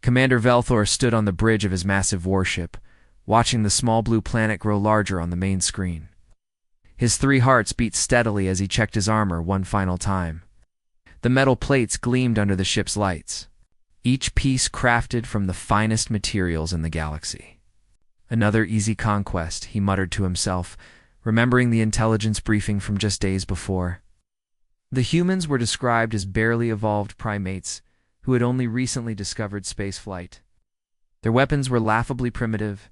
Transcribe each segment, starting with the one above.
Commander Velthor stood on the bridge of his massive warship, watching the small blue planet grow larger on the main screen. His 3 hearts beat steadily as he checked his armor one final time. The metal plates gleamed under the ship's lights, each piece crafted from the finest materials in the galaxy. Another easy conquest, he muttered to himself, remembering the intelligence briefing from just days before. The humans were described as barely evolved primates who had only recently discovered spaceflight. Their weapons were laughably primitive,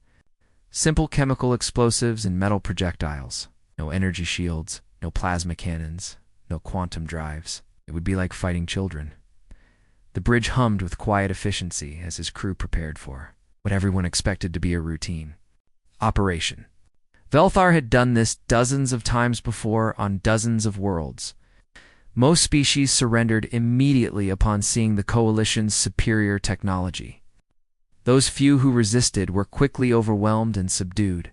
simple chemical explosives and metal projectiles. No energy shields, no plasma cannons, no quantum drives. It would be like fighting children. The bridge hummed with quiet efficiency as his crew prepared for what everyone expected to be a routine operation. Velthar had done this dozens of times before on dozens of worlds. Most species surrendered immediately upon seeing the Coalition's superior technology. Those few who resisted were quickly overwhelmed and subdued.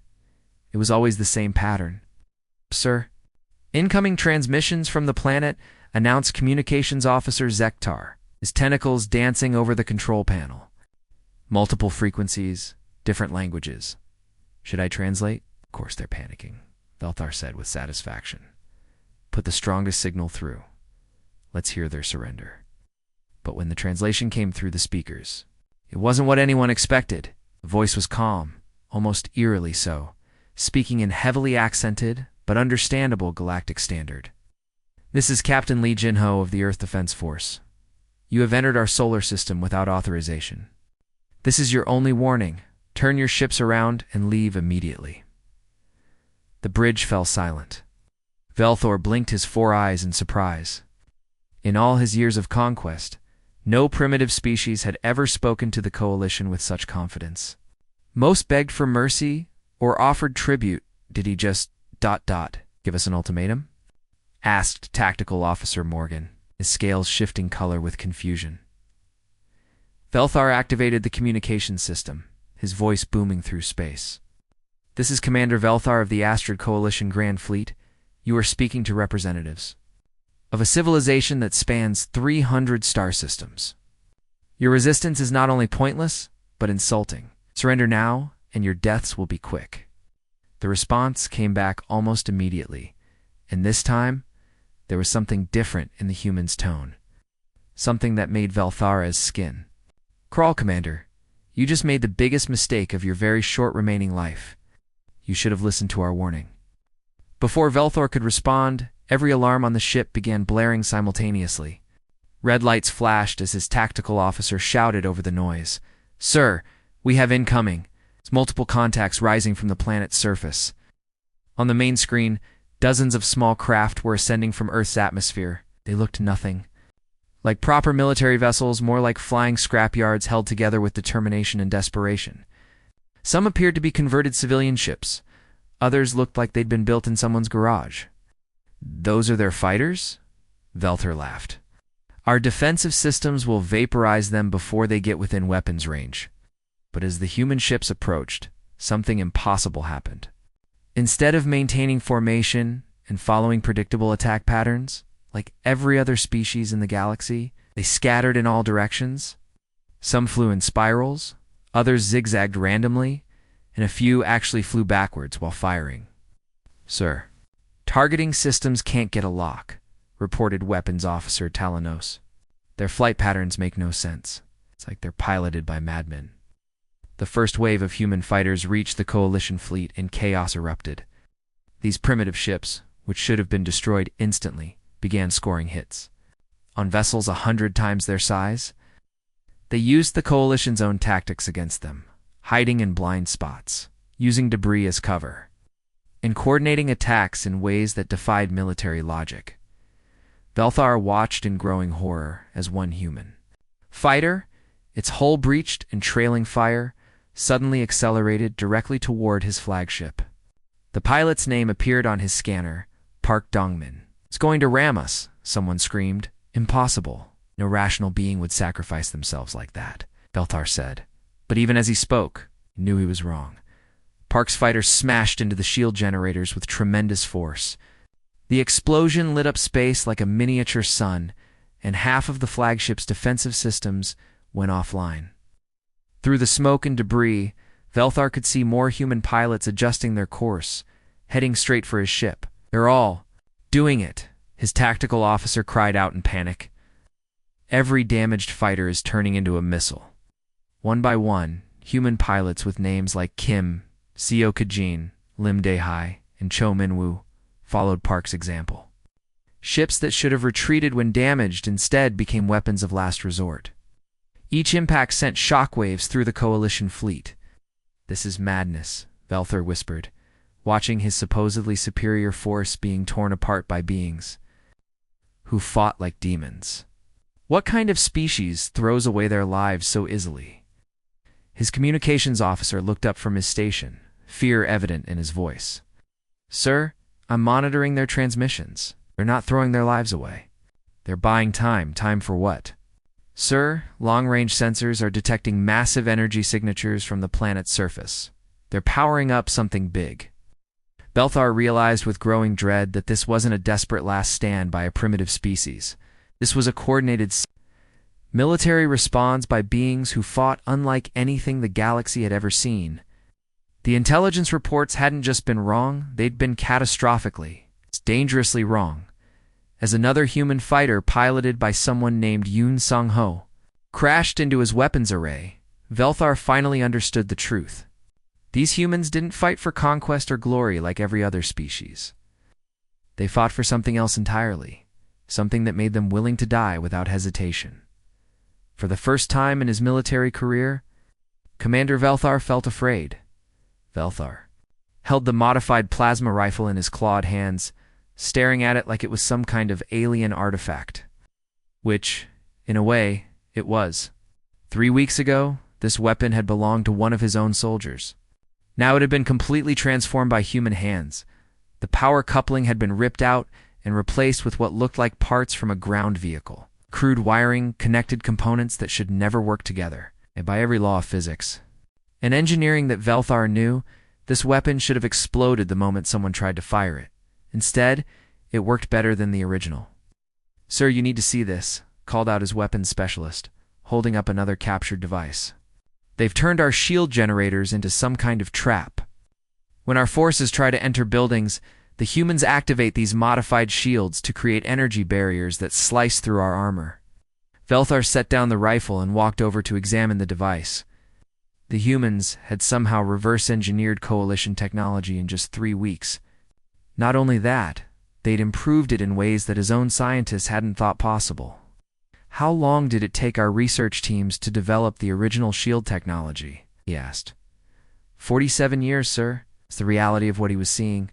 It was always the same pattern. "Sir, incoming transmissions from the planet," announced Communications Officer Zektar, his tentacles dancing over the control panel. "Multiple frequencies, different languages. Should I translate?" "Of course they're panicking," Velthar said with satisfaction. "Put the strongest signal through. Let's hear their surrender." But when the translation came through the speakers, it wasn't what anyone expected. The voice was calm, almost eerily so, speaking in heavily accented but understandable galactic standard. "This is Captain Lee Jinho of the Earth Defense Force. You have entered our solar system without authorization. This is your only warning. Turn your ships around and leave immediately." The bridge fell silent. Velthor blinked his 4 eyes in surprise. In all his years of conquest, no primitive species had ever spoken to the Coalition with such confidence. Most begged for mercy or offered tribute. Did he just ... give us an ultimatum? Asked Tactical Officer Morgan, his scales shifting color with confusion. Velthar activated the communications system, his voice booming through space. "This is Commander Velthar of the Astrid Coalition Grand Fleet. You are speaking to representatives of a civilization that spans 300 star systems. Your resistance is not only pointless, but insulting. Surrender now, and your deaths will be quick." The response came back almost immediately, and this time, there was something different in the human's tone. Something that made Velthara's skin crawl. "Commander, you just made the biggest mistake of your very short remaining life. You should have listened to our warning." Before Velthor could respond, every alarm on the ship began blaring simultaneously. Red lights flashed as his tactical officer shouted over the noise. "Sir, we have incoming. Multiple contacts rising from the planet's surface." On the main screen, dozens of small craft were ascending from Earth's atmosphere. They looked nothing like proper military vessels, more like flying scrapyards held together with determination and desperation. Some appeared to be converted civilian ships. Others looked like they'd been built in someone's garage. "Those are their fighters?" Velthar laughed. "Our defensive systems will vaporize them before they get within weapons range." But as the human ships approached, something impossible happened. Instead of maintaining formation and following predictable attack patterns, like every other species in the galaxy, they scattered in all directions. Some flew in spirals, others zigzagged randomly, and a few actually flew backwards while firing. "Sir, targeting systems can't get a lock," reported Weapons Officer Talanos. "Their flight patterns make no sense. It's like they're piloted by madmen." The first wave of human fighters reached the Coalition fleet and chaos erupted. These primitive ships, which should have been destroyed instantly, began scoring hits. On vessels 100 times their size, they used the Coalition's own tactics against them, hiding in blind spots, using debris as cover, and coordinating attacks in ways that defied military logic. Velthar watched in growing horror as one human fighter, its hull breached and trailing fire, suddenly accelerated directly toward his flagship. The pilot's name appeared on his scanner, Park Dongmin. "It's going to ram us," someone screamed. "Impossible. No rational being would sacrifice themselves like that," Velthar said. But even as he spoke, he knew he was wrong. Park's fighter smashed into the shield generators with tremendous force. The explosion lit up space like a miniature sun, and half of the flagship's defensive systems went offline. Through the smoke and debris, Velthar could see more human pilots adjusting their course, heading straight for his ship. "They're all doing it," his tactical officer cried out in panic. "Every damaged fighter is turning into a missile." One by one, human pilots with names like Kim, Seo Kajin, Lim Dae-hai, and Cho Min-woo followed Park's example. Ships that should have retreated when damaged instead became weapons of last resort. Each impact sent shockwaves through the coalition fleet. "This is madness," Velthar whispered, watching his supposedly superior force being torn apart by beings who fought like demons. What kind of species throws away their lives so easily? His communications officer looked up from his station, fear evident in his voice. "Sir, I'm monitoring their transmissions. They're not throwing their lives away. They're buying time. Time for what?" "Sir, long-range sensors are detecting massive energy signatures from the planet's surface. They're powering up something big." Velthar realized with growing dread that this wasn't a desperate last stand by a primitive species. This was a coordinated military response by beings who fought unlike anything the galaxy had ever seen. The intelligence reports hadn't just been wrong, they'd been catastrophically, dangerously wrong. As another human fighter piloted by someone named Yoon Sung-ho crashed into his weapons array, Velthar finally understood the truth. These humans didn't fight for conquest or glory like every other species. They fought for something else entirely, something that made them willing to die without hesitation. For the first time in his military career, Commander Velthar felt afraid. Velthar held the modified plasma rifle in his clawed hands, staring at it like it was some kind of alien artifact. Which, in a way, it was. 3 weeks ago, this weapon had belonged to one of his own soldiers. Now it had been completely transformed by human hands. The power coupling had been ripped out and replaced with what looked like parts from a ground vehicle. Crude wiring, connected components that should never work together, and by every law of physics. And engineering that Velthar knew, this weapon should have exploded the moment someone tried to fire it. Instead, it worked better than the original. "Sir, you need to see this," called out his weapons specialist, holding up another captured device. "They've turned our shield generators into some kind of trap. When our forces try to enter buildings, the humans activate these modified shields to create energy barriers that slice through our armor." Velthar set down the rifle and walked over to examine the device. The humans had somehow reverse-engineered coalition technology in just 3 weeks. Not only that, they'd improved it in ways that his own scientists hadn't thought possible. "How long did it take our research teams to develop the original shield technology?" he asked. 47 years, sir," is the reality of what he was seeing.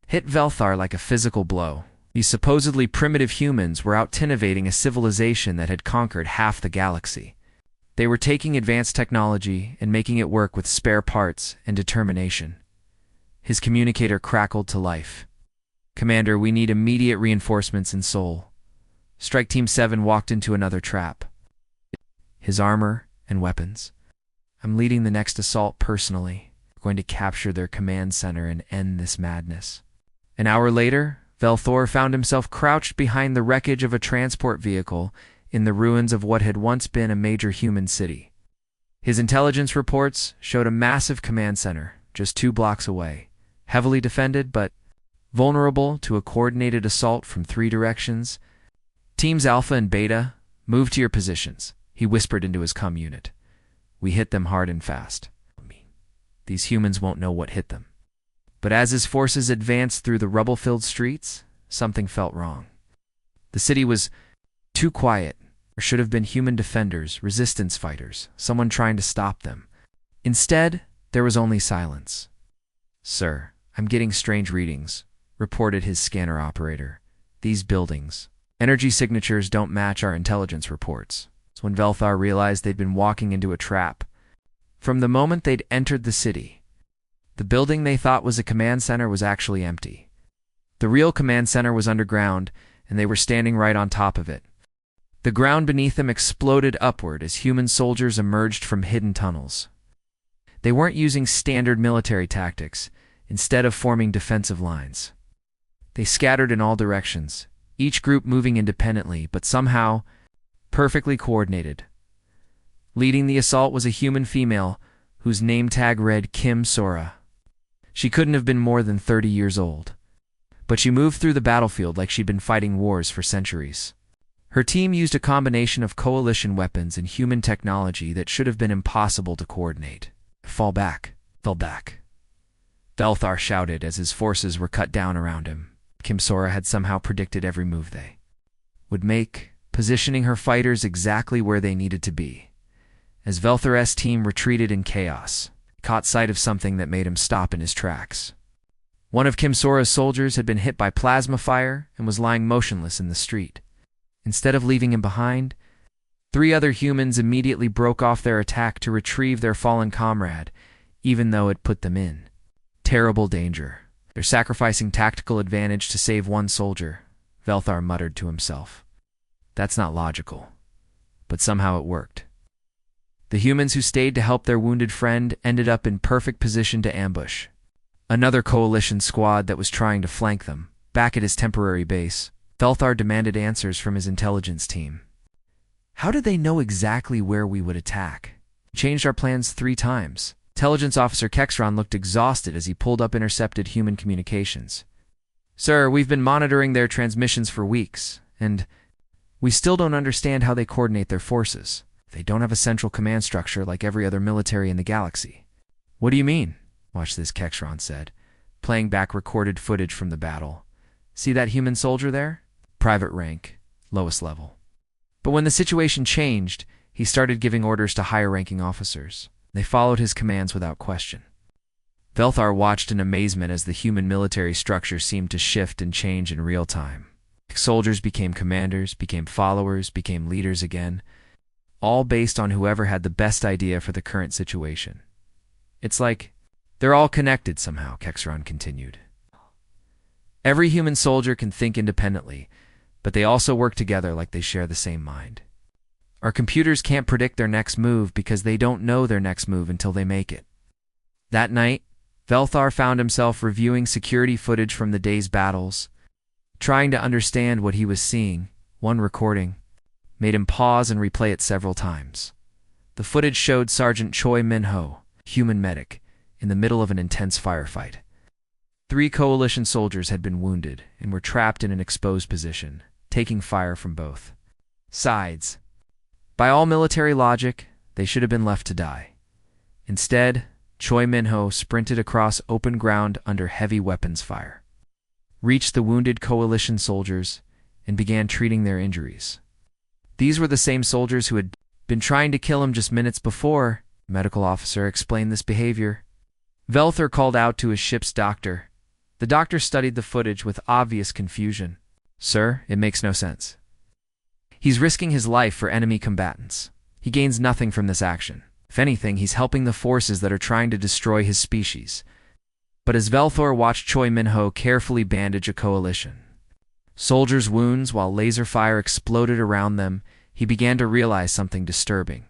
Hit Velthar like a physical blow. These supposedly primitive humans were out-innovating a civilization that had conquered half the galaxy. They were taking advanced technology and making it work with spare parts and determination. His communicator crackled to life. "Commander, we need immediate reinforcements in Seoul." Strike Team 7 walked into another trap. His armor and weapons. "I'm leading the next assault personally. We're going to capture their command center and end this madness." An hour later, Velthar found himself crouched behind the wreckage of a transport vehicle in the ruins of what had once been a major human city. His intelligence reports showed a massive command center just 2 blocks away, heavily defended but vulnerable to a coordinated assault from 3 directions. "Teams Alpha and Beta, move to your positions," he whispered into his comm unit. "We hit them hard and fast. These humans won't know what hit them." But as his forces advanced through the rubble-filled streets, something felt wrong. The city was too quiet. There should have been human defenders, resistance fighters, someone trying to stop them. Instead, there was only silence. "Sir, I'm getting strange readings," reported his scanner operator. "These buildings. Energy signatures don't match our intelligence reports." It's when Velthar realized they'd been walking into a trap. From the moment they'd entered the city, the building they thought was a command center was actually empty. The real command center was underground, and they were standing right on top of it. The ground beneath them exploded upward as human soldiers emerged from hidden tunnels. They weren't using standard military tactics, instead of forming defensive lines. They scattered in all directions, each group moving independently, but somehow perfectly coordinated. Leading the assault was a human female whose name tag read Kim Sora. She couldn't have been more than 30 years old, but she moved through the battlefield like she'd been fighting wars for centuries. Her team used a combination of coalition weapons and human technology that should have been impossible to coordinate. Fall back. Velthar shouted as his forces were cut down around him. Kim Sora had somehow predicted every move they would make, positioning her fighters exactly where they needed to be. As Velthar's team retreated in chaos, he caught sight of something that made him stop in his tracks. One of Kim Sora's soldiers had been hit by plasma fire and was lying motionless in the street. Instead of leaving him behind, 3 other humans immediately broke off their attack to retrieve their fallen comrade, even though it put them in terrible danger. They're sacrificing tactical advantage to save one soldier, Velthar muttered to himself. That's not logical, but somehow it worked. The humans who stayed to help their wounded friend ended up in perfect position to ambush another coalition squad that was trying to flank them. Back at his temporary base, Velthar demanded answers from his intelligence team. How did they know exactly where we would attack? We changed our plans 3 times. Intelligence Officer Kexron looked exhausted as he pulled up intercepted human communications. Sir, we've been monitoring their transmissions for weeks, and we still don't understand how they coordinate their forces. They don't have a central command structure like every other military in the galaxy. What do you mean? Watch this, Kexron said, playing back recorded footage from the battle. See that human soldier there? Private rank, lowest level. But when the situation changed, he started giving orders to higher-ranking officers. They followed his commands without question. Velthar watched in amazement as the human military structure seemed to shift and change in real time. Soldiers became commanders, became followers, became leaders again, all based on whoever had the best idea for the current situation. It's like they're all connected somehow, Kexron continued. Every human soldier can think independently, but they also work together like they share the same mind. Our computers can't predict their next move because they don't know their next move until they make it. That night, Velthar found himself reviewing security footage from the day's battles. Trying to understand what he was seeing, one recording made him pause and replay it several times. The footage showed Sergeant Choi Min-ho, human medic, in the middle of an intense firefight. 3 coalition soldiers had been wounded and were trapped in an exposed position, taking fire from both sides. By all military logic, they should have been left to die. Instead, Choi Min-ho sprinted across open ground under heavy weapons fire, reached the wounded coalition soldiers, and began treating their injuries. These were the same soldiers who had been trying to kill him just minutes before. The medical officer explained this behavior. Velthar called out to his ship's doctor. The doctor studied the footage with obvious confusion. Sir, it makes no sense. He's risking his life for enemy combatants. He gains nothing from this action. If anything, he's helping the forces that are trying to destroy his species. But as Velthar watched Choi Min-ho carefully bandage a coalition soldiers' wounds while laser fire exploded around them, he began to realize something disturbing.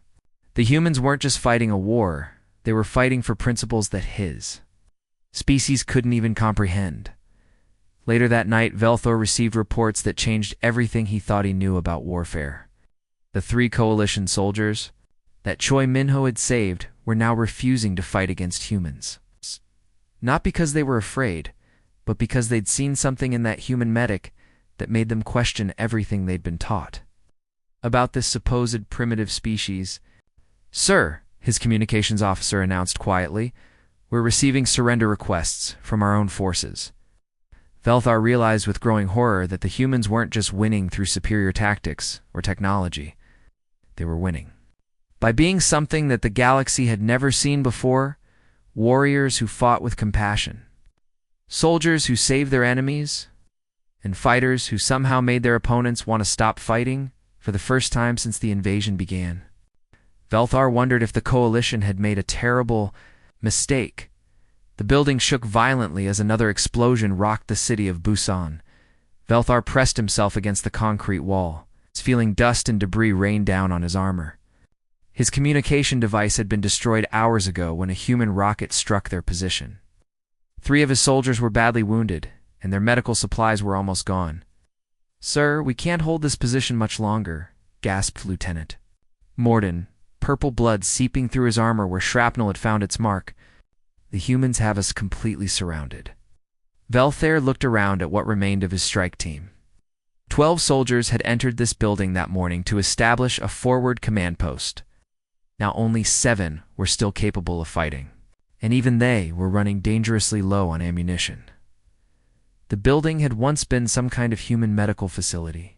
The humans weren't just fighting a war, they were fighting for principles that his species couldn't even comprehend. Later that night, Velthar received reports that changed everything he thought he knew about warfare. The 3 coalition soldiers that Choi Min-ho had saved were now refusing to fight against humans. Not because they were afraid, but because they'd seen something in that human medic that made them question everything they'd been taught about this supposed primitive species. Sir, his communications officer announced quietly, we're receiving surrender requests from our own forces. Velthar realized with growing horror that the humans weren't just winning through superior tactics or technology. They were winning by being something that the galaxy had never seen before, warriors who fought with compassion, soldiers who saved their enemies, and fighters who somehow made their opponents want to stop fighting for the first time since the invasion began. Velthar wondered if the coalition had made a terrible mistake. The building shook violently as another explosion rocked the city of Busan. Velthar pressed himself against the concrete wall, feeling dust and debris rain down on his armor. His communication device had been destroyed hours ago when a human rocket struck their position. 3 of his soldiers were badly wounded, and their medical supplies were almost gone. Sir, we can't hold this position much longer, gasped Lieutenant Morden, purple blood seeping through his armor where shrapnel had found its mark. The humans have us completely surrounded. Velthair looked around at what remained of his strike team. 12 soldiers had entered this building that morning to establish a forward command post. Now only 7 were still capable of fighting, and even they were running dangerously low on ammunition. The building had once been some kind of human medical facility,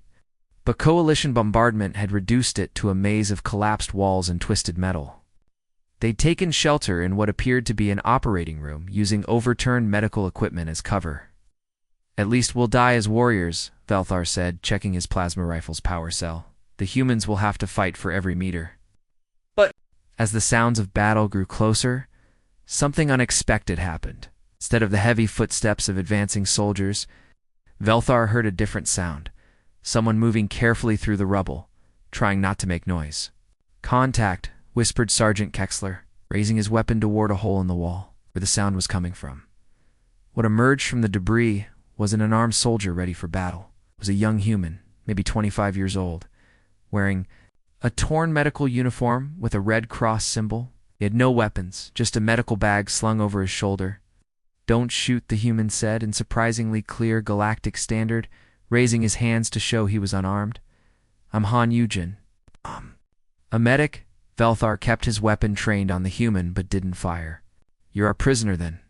but coalition bombardment had reduced it to a maze of collapsed walls and twisted metal. They'd taken shelter in what appeared to be an operating room, using overturned medical equipment as cover. "At least we'll die as warriors," Velthar said, checking his plasma rifle's power cell. "The humans will have to fight for every meter." But as the sounds of battle grew closer, something unexpected happened. Instead of the heavy footsteps of advancing soldiers, Velthar heard a different sound, someone moving carefully through the rubble, trying not to make noise. "Contact," whispered Sergeant Kexler, raising his weapon toward a hole in the wall, where the sound was coming from. What emerged from the debris wasn't an armed soldier ready for battle. It was a young human, maybe 25 years old, wearing a torn medical uniform with a Red Cross symbol. He had no weapons, just a medical bag slung over his shoulder. "Don't shoot," the human said in surprisingly clear galactic standard, raising his hands to show he was unarmed. "I'm Han Yujin." A medic, Velthar kept his weapon trained on the human but didn't fire. "You're a prisoner then.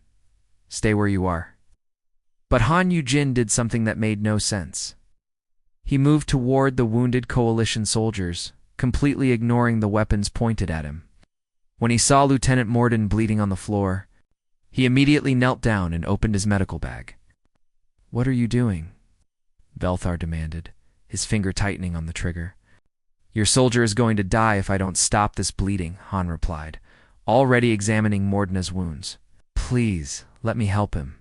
Stay where you are." But Han Yujin did something that made no sense. He moved toward the wounded coalition soldiers, completely ignoring the weapons pointed at him. When he saw Lieutenant Morden bleeding on the floor, he immediately knelt down and opened his medical bag. "What are you doing?" Velthar demanded, his finger tightening on the trigger. "Your soldier is going to die if I don't stop this bleeding," Han replied, already examining Mordena's wounds. "Please, let me help him."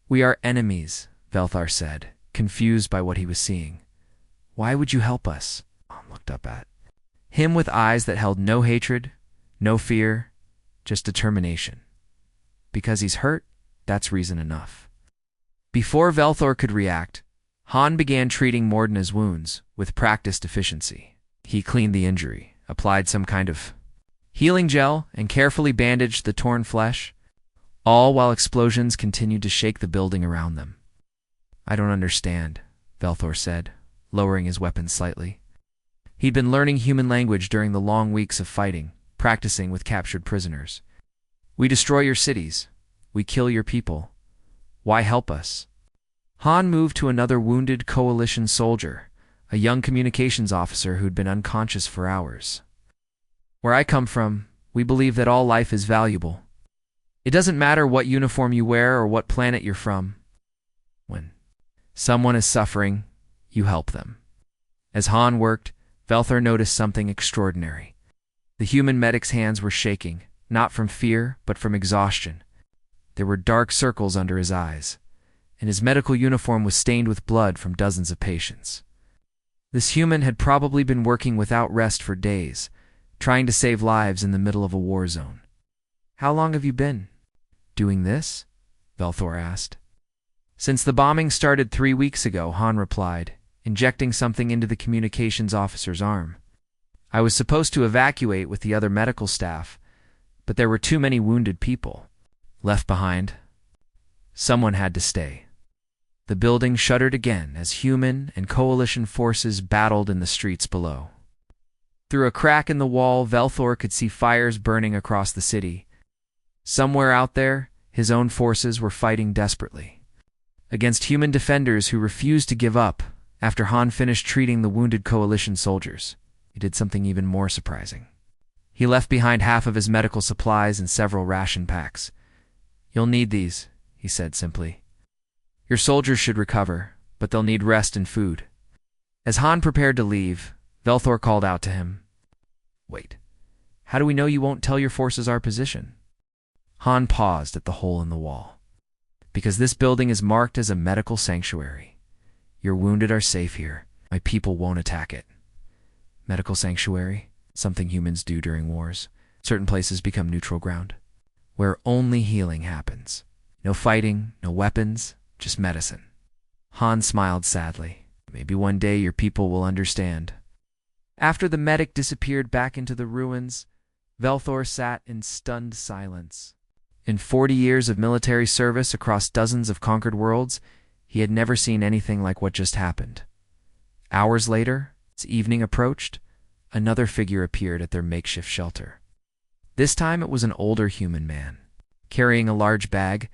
"We are enemies," Velthar said, confused by what he was seeing. "Why would you help us?" Han looked up at him with eyes that held no hatred, no fear, just determination. "Because he's hurt, that's reason enough." Before Velthar could react, Han began treating Mordena's wounds with practiced efficiency. He cleaned the injury, applied some kind of healing gel, and carefully bandaged the torn flesh, all while explosions continued to shake the building around them. "I don't understand," Velthar said, lowering his weapon slightly. He'd been learning human language during the long weeks of fighting, practicing with captured prisoners. "We destroy your cities. We kill your people. Why help us?" Han moved to another wounded coalition soldier, a young communications officer who'd been unconscious for hours. "Where I come from, we believe that all life is valuable. It doesn't matter what uniform you wear or what planet you're from. When someone is suffering, you help them." As Han worked, Velthar noticed something extraordinary. The human medic's hands were shaking, not from fear, but from exhaustion. There were dark circles under his eyes, and his medical uniform was stained with blood from dozens of patients. This human had probably been working without rest for days, trying to save lives in the middle of a war zone. "How long have you been doing this?" Velthar asked. "Since the bombing started 3 weeks ago," Han replied, injecting something into the communications officer's arm. "I was supposed to evacuate with the other medical staff, but there were too many wounded people left behind. Someone had to stay." The building shuddered again as human and coalition forces battled in the streets below. Through a crack in the wall, Velthar could see fires burning across the city. Somewhere out there, his own forces were fighting desperately against human defenders who refused to give up. After Han finished treating the wounded coalition soldiers, he did something even more surprising. He left behind half of his medical supplies and several ration packs. "You'll need these," he said simply. "Your soldiers should recover, but they'll need rest and food." As Han prepared to leave, Velthar called out to him. "Wait, how do we know you won't tell your forces our position?" Han paused at the hole in the wall. "Because this building is marked as a medical sanctuary. Your wounded are safe here. My people won't attack it." Medical sanctuary? Something humans do during wars. Certain places become neutral ground, where only healing happens. No fighting, no weapons, just medicine. Han smiled sadly. "Maybe one day your people will understand." After the medic disappeared back into the ruins, Velthor sat in stunned silence. In 40 years of military service across dozens of conquered worlds, he had never seen anything like what just happened. Hours later, as evening approached, another figure appeared at their makeshift shelter. This time it was an older human man, carrying a large bag.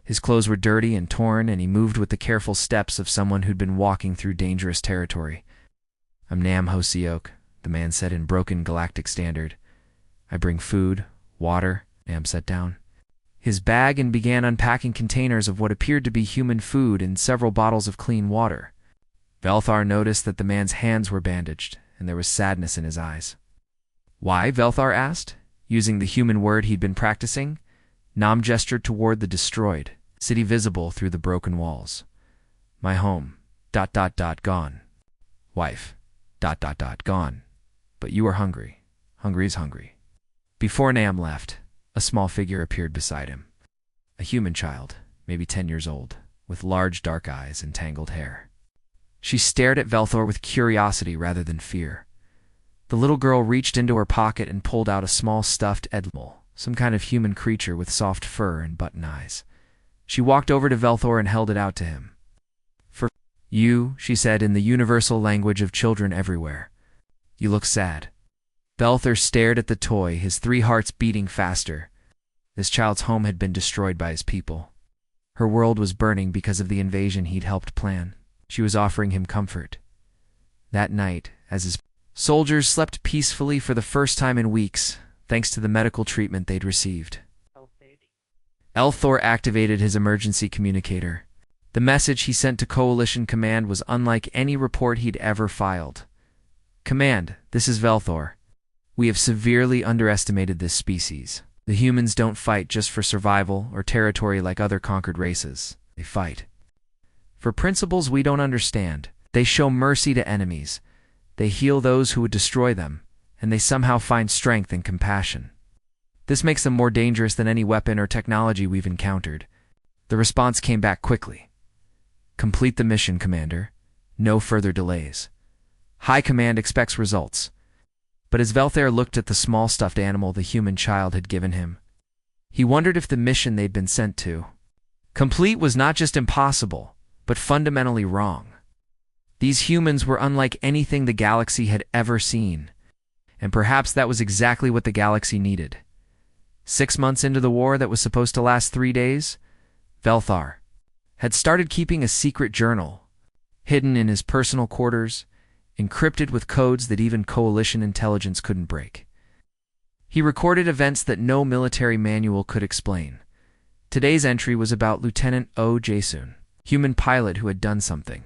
His clothes were dirty and torn, and he moved with the careful steps of someone who'd been walking through dangerous territory. "I'm Nam Hosiok," the man said in broken galactic standard. "I bring food, water." Nam sat down his bag and began unpacking containers of what appeared to be human food and several bottles of clean water. Velthar noticed that the man's hands were bandaged, and there was sadness in his eyes. "Why?" Velthar asked, using the human word he'd been practicing. Nam gestured toward the destroyed city visible through the broken walls. "My home, gone. Wife, gone. But you are hungry. Hungry is hungry." Before Nam left, a small figure appeared beside him. A human child, maybe 10 years old, with large dark eyes and tangled hair. She stared at Velthor with curiosity rather than fear. The little girl reached into her pocket and pulled out a small stuffed animal, some kind of human creature with soft fur and button eyes. She walked over to Velthor and held it out to him. "For you," she said in the universal language of children everywhere. "You look sad." Velthor stared at the toy, his 3 hearts beating faster. This child's home had been destroyed by his people. Her world was burning because of the invasion he'd helped plan. She was offering him comfort. That night, as his soldiers slept peacefully for the first time in weeks, thanks to the medical treatment they'd received, Velthor activated his emergency communicator. The message he sent to Coalition Command was unlike any report he'd ever filed. "Command, this is Velthor. We have severely underestimated this species. The humans don't fight just for survival or territory like other conquered races. They fight for principles we don't understand. They show mercy to enemies. They heal those who would destroy them, and they somehow find strength and compassion. This makes them more dangerous than any weapon or technology we've encountered." The response came back quickly. "Complete the mission, Commander. No further delays. High Command expects results." But as Velthor looked at the small stuffed animal the human child had given him, he wondered if the mission they'd been sent to complete was not just impossible, but fundamentally wrong. These humans were unlike anything the galaxy had ever seen, and perhaps that was exactly what the galaxy needed. 6 months into the war that was supposed to last 3 days, Velthar had started keeping a secret journal, hidden in his personal quarters, encrypted with codes that even Coalition intelligence couldn't break. He recorded events that no military manual could explain. Today's entry was about Lieutenant O. Jasun, human pilot who had done something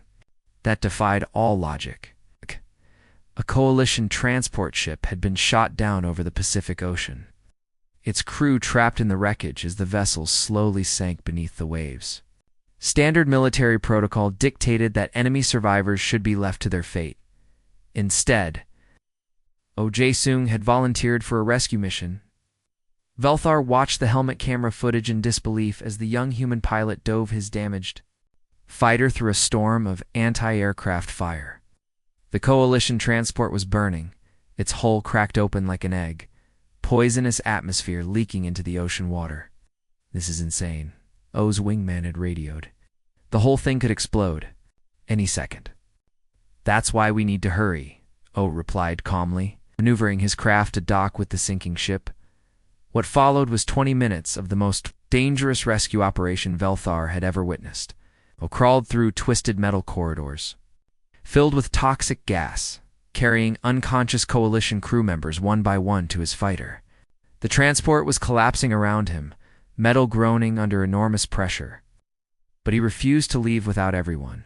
that defied all logic. A Coalition transport ship had been shot down over the Pacific Ocean, its crew trapped in the wreckage as the vessel slowly sank beneath the waves. Standard military protocol dictated that enemy survivors should be left to their fate. Instead, O. Jae-sung had volunteered for a rescue mission. Velthar watched the helmet camera footage in disbelief as the young human pilot dove his damaged fighter through a storm of anti-aircraft fire. The Coalition transport was burning, its hull cracked open like an egg, poisonous atmosphere leaking into the ocean water. "This is insane," O's wingman had radioed. "The whole thing could explode any second." "That's why we need to hurry," O replied calmly, maneuvering his craft to dock with the sinking ship. What followed was 20 minutes of the most dangerous rescue operation Velthar had ever witnessed. O crawled through twisted metal corridors, filled with toxic gas, carrying unconscious Coalition crew members one by one to his fighter. The transport was collapsing around him, metal groaning under enormous pressure. But he refused to leave without everyone.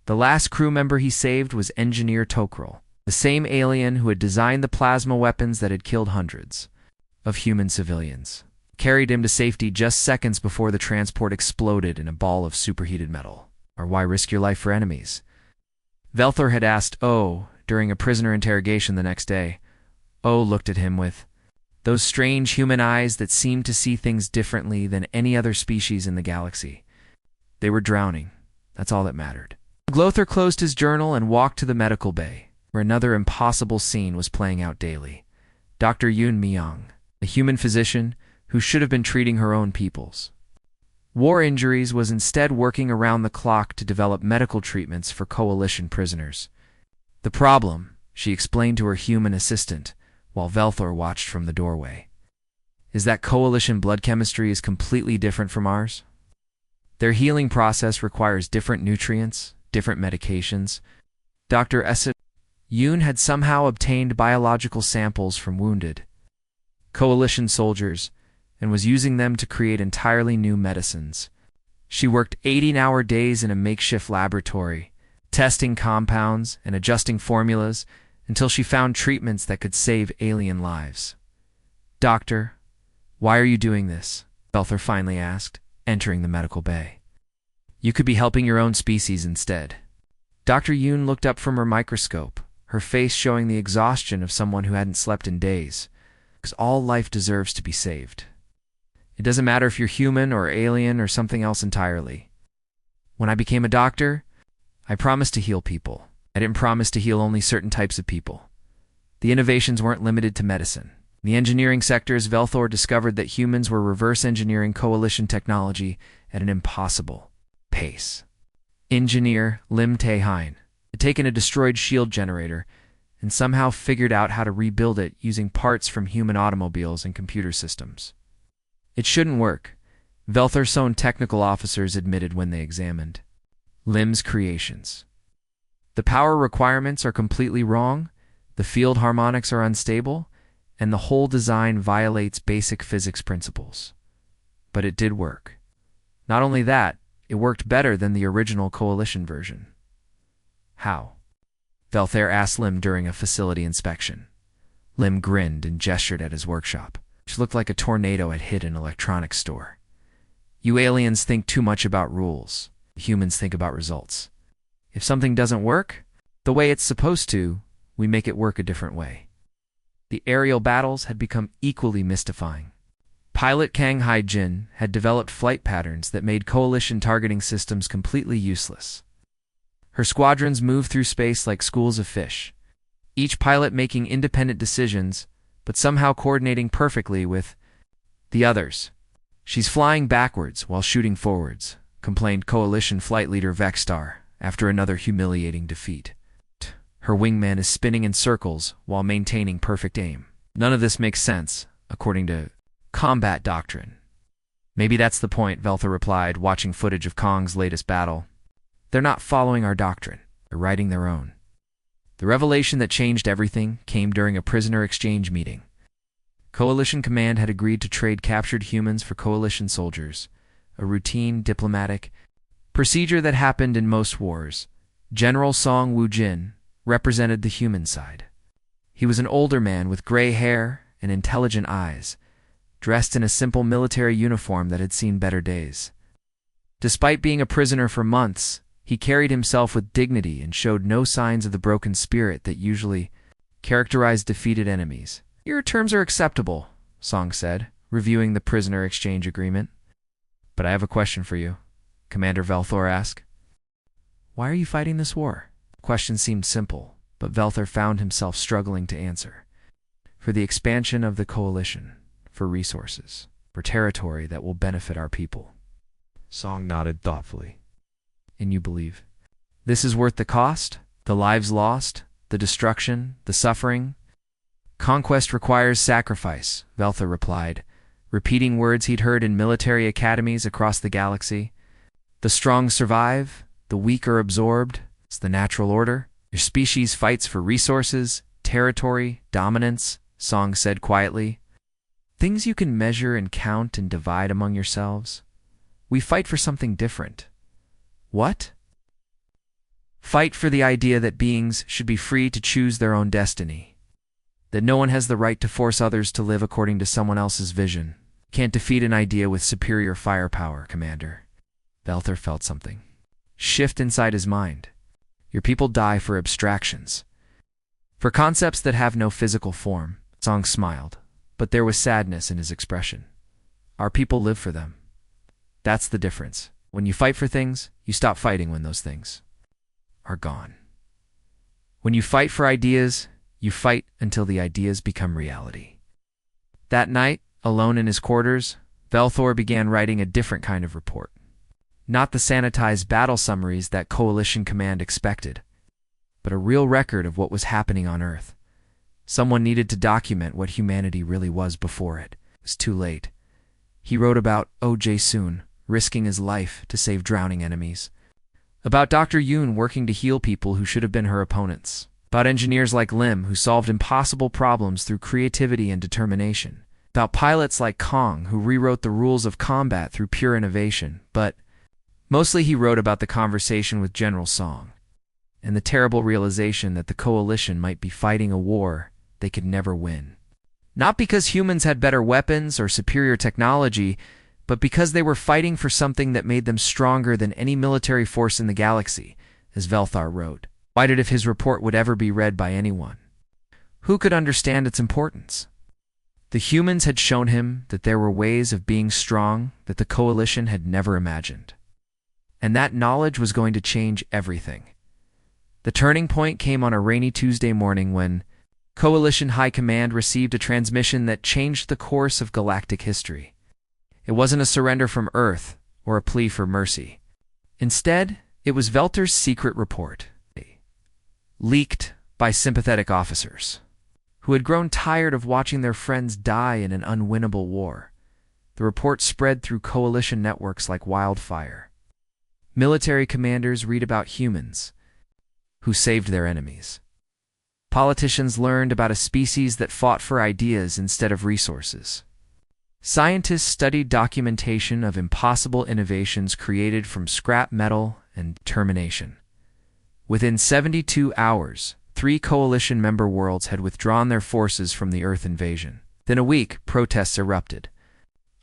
The last crew member he saved was Engineer Tokrul, the same alien who had designed the plasma weapons that had killed hundreds of human civilians. Carried him to safety just seconds before the transport exploded in a ball of superheated metal. Or why risk your life for enemies? Velthor had asked O during a prisoner interrogation the next day. O looked at him with those strange human eyes that seemed to see things differently than any other species in the galaxy. They were drowning. That's all that mattered. Glother closed his journal and walked to the medical bay. where another impossible scene was playing out daily. Dr. Yoon Myung, a human physician who should have been treating her own peoples war injuries, was instead working around the clock to develop medical treatments for coalition prisoners. The problem, she explained to her human assistant, while Velthor watched from the doorway, is that coalition blood chemistry is completely different from ours. Their healing process requires different nutrients, different medications. Dr. Yoon had somehow obtained biological samples from wounded coalition soldiers and was using them to create entirely new medicines. She worked 18-hour days in a makeshift laboratory, testing compounds and adjusting formulas until she found treatments that could save alien lives. "Doctor, why are you doing this?" Belther finally asked, entering the medical bay. "You could be helping your own species instead." Dr. Yoon looked up from her microscope, her face showing the exhaustion of someone who hadn't slept in days. Because all life deserves to be saved. It doesn't matter if you're human or alien or something else entirely. When I became a doctor, I promised to heal people. I didn't promise to heal only certain types of people. The innovations weren't limited to medicine. In the engineering sectors, Velthor discovered that humans were reverse engineering coalition technology at an impossible pace. Engineer Lim Tae-hein had taken a destroyed shield generator and somehow figured out how to rebuild it using parts from human automobiles and computer systems. It shouldn't work, Velthor's own technical officers admitted when they examined Lim's creations. The power requirements are completely wrong, the field harmonics are unstable, and the whole design violates basic physics principles. But it did work. Not only that, it worked better than the original coalition version. How? Velther asked Lim during a facility inspection. Lim grinned and gestured at his workshop, which looked like a tornado had hit an electronics store. "You aliens think too much about rules. Humans think about results. If something doesn't work the way it's supposed to, we make it work a different way." The aerial battles had become equally mystifying. Pilot Kang Hai-jin had developed flight patterns that made coalition targeting systems completely useless. Her squadrons moved through space like schools of fish, each pilot making independent decisions, but somehow coordinating perfectly with the others. "She's flying backwards while shooting forwards," complained Coalition Flight Leader Vexstar after another humiliating defeat. "Her wingman is spinning in circles while maintaining perfect aim. None of this makes sense, according to combat doctrine." "Maybe that's the point," Velther replied, watching footage of Kong's latest battle. "They're not following our doctrine. They're writing their own." The revelation that changed everything came during a prisoner exchange meeting. Coalition Command had agreed to trade captured humans for Coalition soldiers, a routine diplomatic procedure that happened in most wars. General Song Woo-jin represented the human side. He was an older man with gray hair and intelligent eyes, dressed in a simple military uniform that had seen better days. Despite being a prisoner for months, he carried himself with dignity and showed no signs of the broken spirit that usually characterized defeated enemies. "Your terms are acceptable," Song said, reviewing the prisoner exchange agreement. "But I have a question for you," Commander Velthor asked. "Why are you fighting this war?" The question seemed simple, but Velthor found himself struggling to answer. "For the expansion of the coalition, for resources, for territory that will benefit our people." Song nodded thoughtfully. "And you believe this is worth the cost? The lives lost? The destruction? The suffering?" "Conquest requires sacrifice," Velther replied, repeating words he'd heard in military academies across the galaxy. "The strong survive, the weak are absorbed. It's the natural order. Your species fights for resources, territory, dominance," Song said quietly. "Things you can measure and count and divide among yourselves. We fight for something different." "What?" "Fight for the idea that beings should be free to choose their own destiny. That no one has the right to force others to live according to someone else's vision. Can't defeat an idea with superior firepower, Commander." Velther felt something shift inside his mind. Your people die for abstractions, for concepts that have no physical form. Song smiled, but there was sadness in his expression. Our people live for them. That's the difference. When you fight for things, you stop fighting when those things are gone. When you fight for ideas, you fight until the ideas become reality. That night, alone in his quarters, Velthor began writing a different kind of report. Not the sanitized battle summaries that Coalition Command expected, but a real record of what was happening on Earth. Someone needed to document what humanity really was before it. It was too late. He wrote about O.J. Soon risking his life to save drowning enemies. About Dr. Yoon working to heal people who should have been her opponents. About engineers like Lim who solved impossible problems through creativity and determination. About pilots like Kong who rewrote the rules of combat through pure innovation. But mostly he wrote about the conversation with General Song and the terrible realization that the Coalition might be fighting a war they could never win. Not because humans had better weapons or superior technology, but because they were fighting for something that made them stronger than any military force in the galaxy, as Velthar wrote. Why did if his report would ever be read by anyone? Who could understand its importance? The humans had shown him that there were ways of being strong that the Coalition had never imagined. And that knowledge was going to change everything. The turning point came on a rainy Tuesday morning when Coalition High Command received a transmission that changed the course of galactic history. It wasn't a surrender from Earth or a plea for mercy. Instead, it was Velthor's secret report, leaked by sympathetic officers who had grown tired of watching their friends die in an unwinnable war. The report spread through Coalition networks like wildfire. Military commanders read about humans who saved their enemies. Politicians learned about a species that fought for ideas instead of resources. Scientists studied documentation of impossible innovations created from scrap metal and determination. Within 72 hours, 3 Coalition member worlds had withdrawn their forces from the Earth invasion. Within a week, protests erupted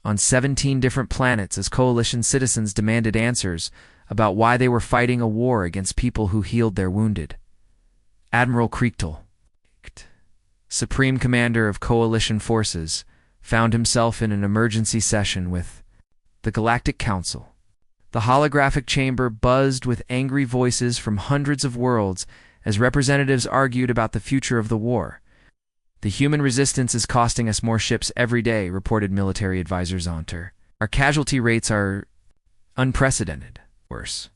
on 17 different planets as Coalition citizens demanded answers about why they were fighting a war against people who healed their wounded. Admiral Kreektel, Supreme Commander of Coalition forces, found himself in an emergency session with the Galactic Council. The holographic chamber buzzed with angry voices from hundreds of worlds as representatives argued about the future of the war. The human resistance is costing us more ships every day, reported military advisor Zonter. Our casualty rates are unprecedented. Worse,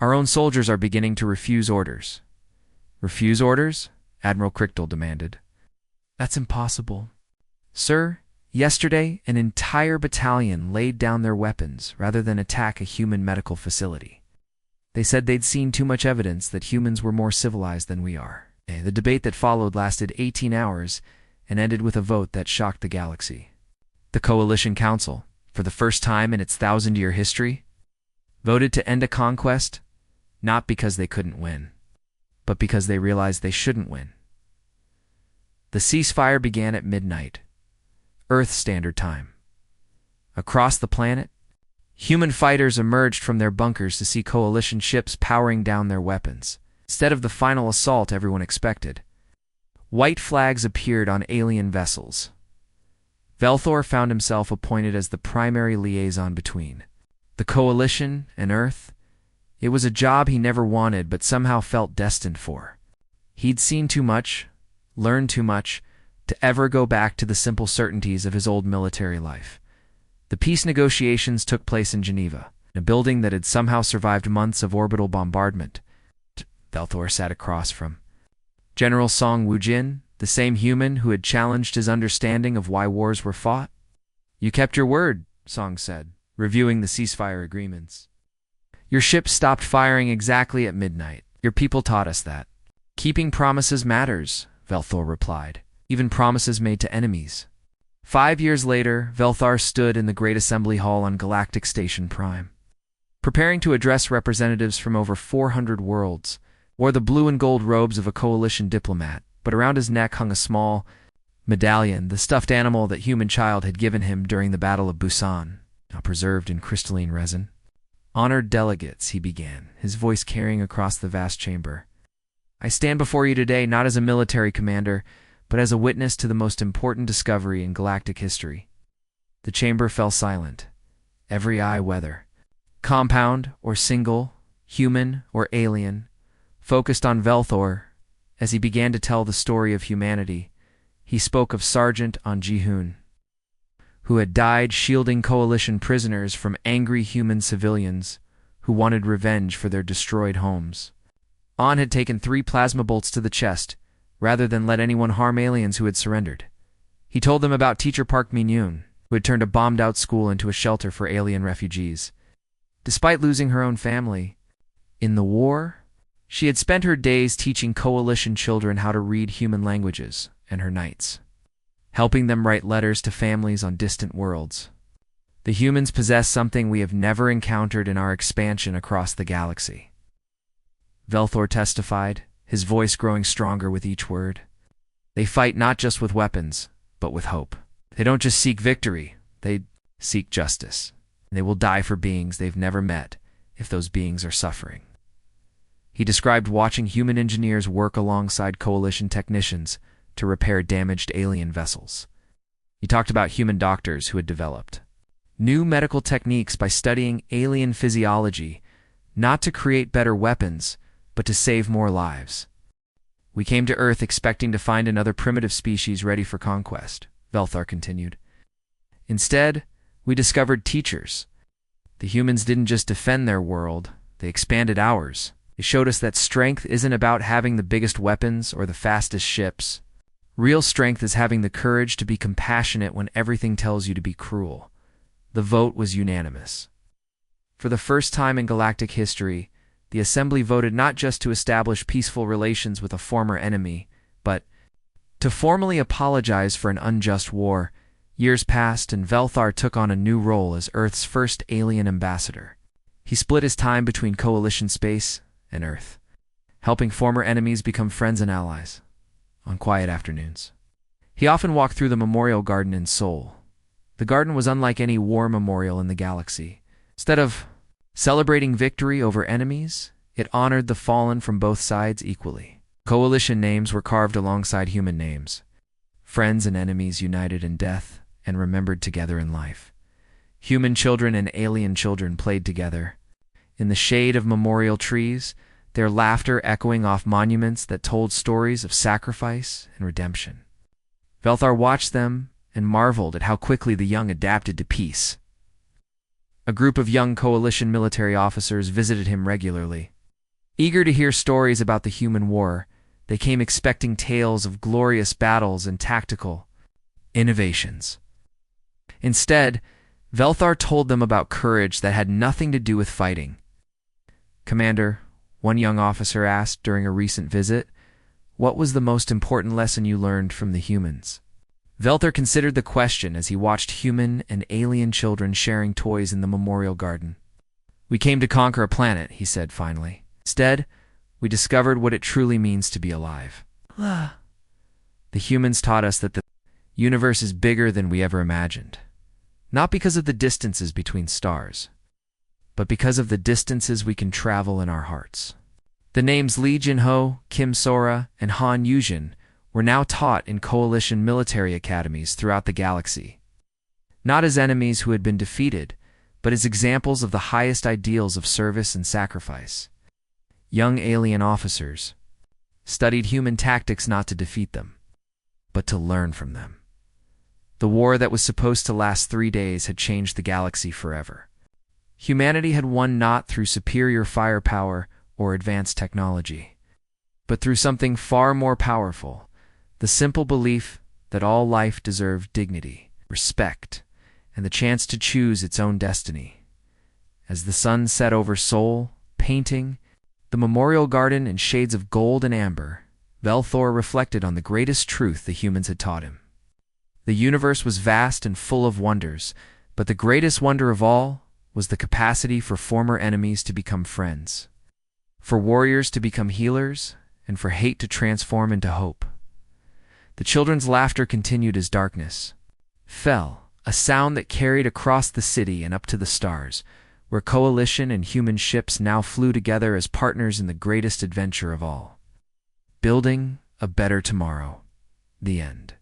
our own soldiers are beginning to refuse orders. Refuse orders? Admiral Kreektel demanded. That's impossible. Sir, yesterday an entire battalion laid down their weapons rather than attack a human medical facility. They said they'd seen too much evidence that humans were more civilized than we are. The debate that followed lasted 18 hours and ended with a vote that shocked the galaxy. The Coalition Council, for the first time in its 1,000-year history, voted to end a conquest, not because they couldn't win, but because they realized they shouldn't win. The ceasefire began at midnight, Earth Standard Time. Across the planet, human fighters emerged from their bunkers to see Coalition ships powering down their weapons. Instead of the final assault everyone expected, white flags appeared on alien vessels. Velthor found himself appointed as the primary liaison between the Coalition and Earth. It was a job he never wanted but somehow felt destined for. He'd seen too much, learned too much, to ever go back to the simple certainties of his old military life. The peace negotiations took place in Geneva, in a building that had somehow survived months of orbital bombardment. Velthor sat across from General Song Woojin, the same human who had challenged his understanding of why wars were fought. You kept your word, Song said, reviewing the ceasefire agreements. Your ship stopped firing exactly at midnight. Your people taught us that. Keeping promises matters, Velthor replied, even promises made to enemies. 5 years later, Velthar stood in the Great Assembly Hall on Galactic Station Prime, preparing to address representatives from over 400 worlds. Wore the blue and gold robes of a Coalition diplomat, but around his neck hung a small medallion, the stuffed animal that human child had given him during the Battle of Busan, now preserved in crystalline resin. Honored delegates, he began, his voice carrying across the vast chamber. I stand before you today not as a military commander, but as a witness to the most important discovery in galactic history. The chamber fell silent, every eye whether compound or single, human or alien, focused on Velthor As he began to tell the story of humanity, he spoke of Sergeant An Ji-hoon, who had died shielding Coalition prisoners from angry human civilians who wanted revenge for their destroyed homes. An had taken 3 plasma bolts to the chest, rather than let anyone harm aliens who had surrendered. He told them about teacher Park Min-yoon, who had turned a bombed-out school into a shelter for alien refugees. Despite losing her own family in the war, she had spent her days teaching Coalition children how to read human languages, and her nights helping them write letters to families on distant worlds. The humans possess something we have never encountered in our expansion across the galaxy, Velthor testified, his voice growing stronger with each word. They fight not just with weapons, but with hope. They don't just seek victory, they seek justice. They will die for beings they've never met if those beings are suffering. He described watching human engineers work alongside Coalition technicians to repair damaged alien vessels. He talked about human doctors who had developed new medical techniques by studying alien physiology, not to create better weapons, but to save more lives. We came to Earth expecting to find another primitive species ready for conquest, Velthar continued. Instead, we discovered teachers. The humans didn't just defend their world, they expanded ours. They showed us that strength isn't about having the biggest weapons or the fastest ships. Real strength is having the courage to be compassionate when everything tells you to be cruel. The vote was unanimous. For the first time in galactic history, the Assembly voted not just to establish peaceful relations with a former enemy, but to formally apologize for an unjust war. Years passed and Velthar took on a new role as Earth's first alien ambassador. He split his time between Coalition space and Earth, helping former enemies become friends and allies on quiet afternoons. He often walked through the Memorial Garden in Seoul. The garden was unlike any war memorial in the galaxy. Instead of celebrating victory over enemies, it honored the fallen from both sides equally. Coalition names were carved alongside human names. Friends and enemies united in death and remembered together in life. Human children and alien children played together. In the shade of memorial trees, their laughter echoing off monuments that told stories of sacrifice and redemption. Velthar watched them and marveled at how quickly the young adapted to peace. A group of young Coalition military officers visited him regularly. Eager to hear stories about the human war, they came expecting tales of glorious battles and tactical innovations. Instead, Velthar told them about courage that had nothing to do with fighting. "Commander," one young officer asked during a recent visit, "what was the most important lesson you learned from the humans?" Velthar considered the question as he watched human and alien children sharing toys in the Memorial Garden. "We came to conquer a planet," he said finally. "Instead, we discovered what it truly means to be alive. The humans taught us that the universe is bigger than we ever imagined. Not because of the distances between stars, but because of the distances we can travel in our hearts." The names Lee Jin-ho, Kim Sora, and Han Yujin were now taught in Coalition military academies throughout the galaxy. Not as enemies who had been defeated, but as examples of the highest ideals of service and sacrifice. Young alien officers studied human tactics not to defeat them, but to learn from them. The war that was supposed to last 3 days had changed the galaxy forever. Humanity had won not through superior firepower or advanced technology, but through something far more powerful, the simple belief that all life deserved dignity, respect, and the chance to choose its own destiny. As the sun set over Seoul, painting the Memorial Garden in shades of gold and amber, Velthor reflected on the greatest truth the humans had taught him. The universe was vast and full of wonders, but the greatest wonder of all was the capacity for former enemies to become friends, for warriors to become healers, and for hate to transform into hope. The children's laughter continued as darkness fell, a sound that carried across the city and up to the stars, where Coalition and human ships now flew together as partners in the greatest adventure of all. Building a better tomorrow. The end.